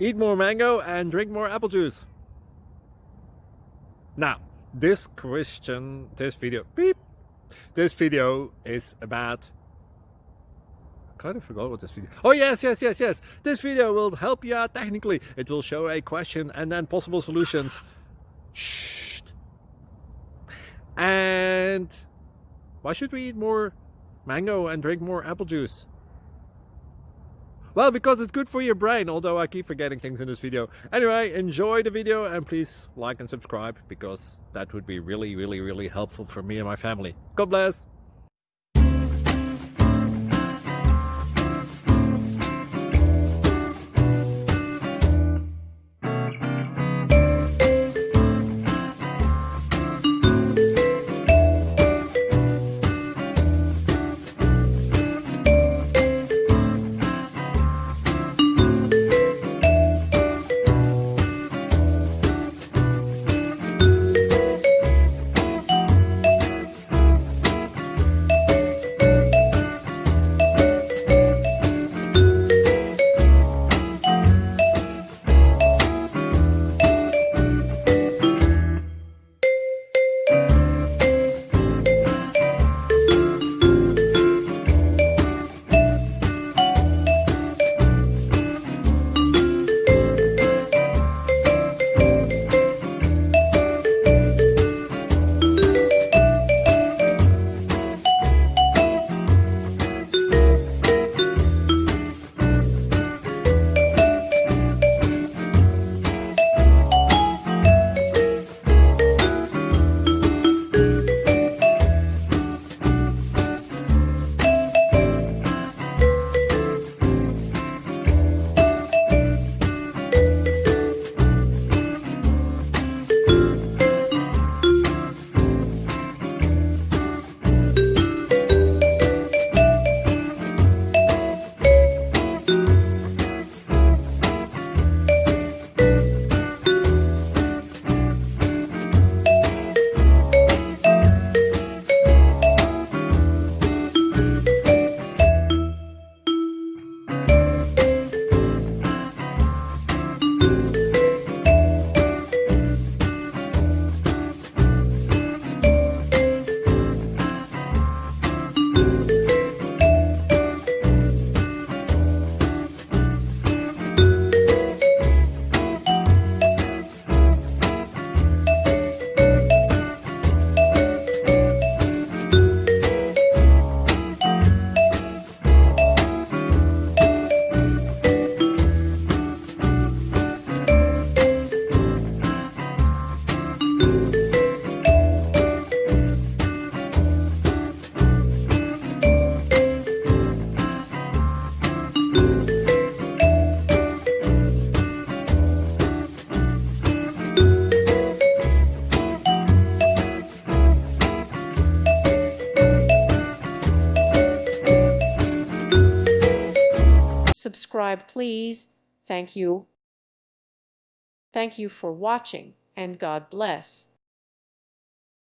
eat more mango and drink more apple juice. Now, this video is about, I kind of forgot what this video. Oh yes. This video will help you out technically. It will show a question and then possible solutions. Shh. And why should we eat more mango and drink more apple juice? Well, because it's good for your brain, although I keep forgetting things in this video. Anyway, enjoy the video and please like and subscribe, because that would be really helpful for me and my family. God bless! Subscribe, please. Thank you. Thank you for watching, and God bless.